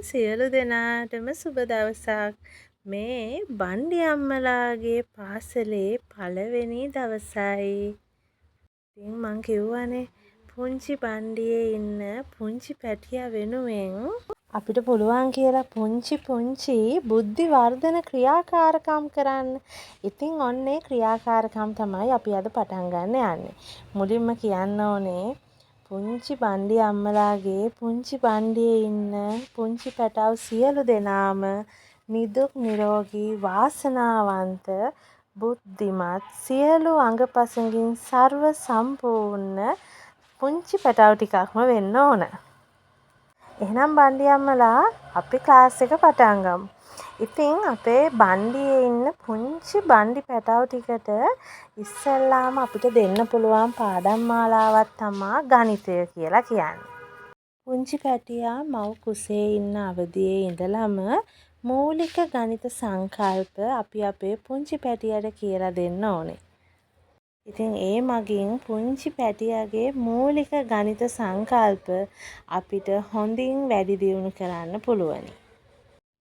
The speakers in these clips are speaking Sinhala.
සියලු දෙනාටම සුබ දවසක්. මේ බණ්ඩි අම්මලාගේ පාසලේ පළවෙනි දවසයි. ඉතින් මං කිව්වනේ පුංචි බණ්ඩියේ ඉන්න පුංචි පැටියා වෙනුවෙන් අපිට පුළුවන් කියලා පුංචි බුද්ධි වර්ධන ක්‍රියාකාරකම් කරන්න. ඉතින් ඔන්නේ ක්‍රියාකාරකම් තමයි අපි අද පටන් ගන්න යන්නේ. මුලින්ම කියන්න ඕනේ පුංචි බණ්ඩි අම්මලාගේ පුංචි බණ්ඩියේ ඉන්න පුංචි පැටව් සියලු දෙනාම නිදුක් නිරෝගී වාසනාවන්ත බුද්ධිමත් සියලු අංගපසඟින් සර්ව සම්පූර්ණ පුංචි පැටව් ටිකක්ම වෙන්න ඕන. එහෙනම් බණ්ඩි අම්මලා අපි ක්ලාස් එක පටන් ගමු. ඉතින් අපේ බණ්ඩියේ ඉන්න පුංචි බණ්ඩි පැටව් ටිකට ඉස්සෙල්ලාම අපිට දෙන්න පුළුවන් පාඩම් මාලාවක් තමයි ගණිතය කියලා කියන්නේ. පුංචි පැටියා මව් කුසේ ඉන්න අවදියේ ඉඳලම මූලික ගණිත සංකල්ප අපි අපේ පුංචි පැටියට කියලා දෙන්න ඕනේ. ඉතින් ඒ මගින් පුංචි පැටියාගේ මූලික ගණිත සංකල්ප අපිට හොඳින් වැඩි දියුණු කරන්න පුළුවනි.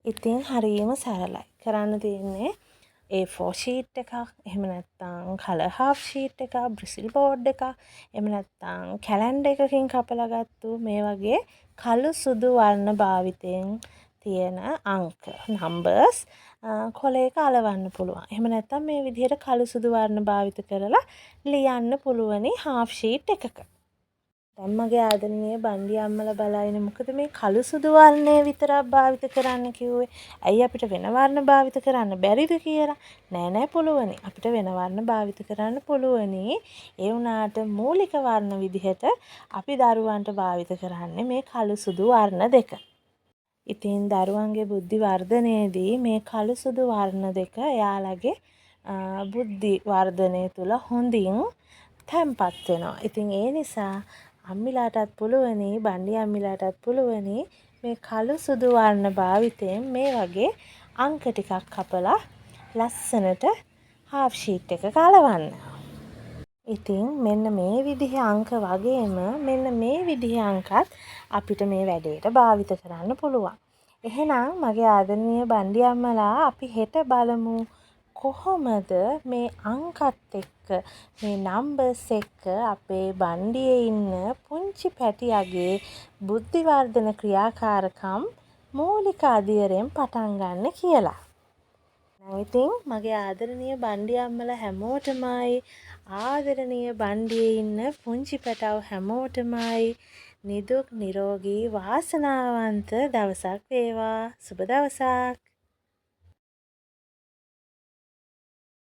ඉතින් හරියම සරලයි. කරන්න තියෙන්නේ A4 sheet එකක්, එහෙම නැත්නම් color half sheet එකක්, bristle board එකක්, එහෙම නැත්නම් කැලෙන්ඩර් එකකින් කපලා ගත්තු මේ වගේ කළු සුදු වර්ණ භාවිතයෙන් තියෙන අංක numbers කොලයක අලවන්න පුළුවන්. එහෙම නැත්නම් මේ විදිහට කළු සුදු වර්ණ භාවිත කරලා ලියන්න පුළුවනි half sheet එකක. දැන් මගේ ආදරණීය බණ්ඩි අම්මලා බලයිනේ මොකද මේ කළු සුදු වර්ණය විතරක් භාවිත කරන්න කිව්වේ? ඇයි අපිට වෙන වර්ණ භාවිත කරන්න බැරිද කියලා? නෑ පුළුවනි. අපිට වෙන වර්ණ භාවිත කරන්න පුළුවනි. ඒ වුණාට මූලික වර්ණ විදිහට අපි දරුවන්ට භාවිත කරන්නේ මේ කළු සුදු වර්ණ දෙක. ඉතින් දරුවන්ගේ බුද්ධි වර්ධනයේදී මේ කළු සුදු වර්ණ දෙක එයාලගේ බුද්ධි වර්ධනය තුළ හොඳින් තැන්පත් වෙනවා. ඉතින් ඒ නිසා අම්මිලාටත් පුළුවනි බණ්ඩි අම්මිලාටත් පුළුවනි මේ කළු සුදු වර්ණ භාවිතයෙන් මේ වගේ අංක ටිකක් කපලා ලස්සනට half sheet එක කලවන්න. ඉතින් මෙන්න මේ විදිහේ අංක වගේම මෙන්න මේ විදිහේ අංකත් අපිට මේ වැඩේට භාවිත කරන්න පුළුවන්. එහෙනම් මගේ ආදරණීය බණ්ඩි අම්මලා අපි හෙට බලමු කොහොමද මේ අංකත් එක්ක මේ නම්බර්ස් එක්ක අපේ බණ්ඩියේ ඉන්න පුංචි පැටියාගේ බුද්ධි වර්ධන ක්‍රියාකාරකම් මූලික අදියරෙන් පටන් ගන්න කියලා. ඉතින් මගේ ආදරණීය බණ්ඩි අම්මලා හැමෝටමයි ආදරණීය බණ්ඩියේ ඉන්න පුංචි පැටව් හැමෝටමයි නිදුක් නිරෝගී වාසනාවන්ත දවසක් වේවා. සුබ දවසක්.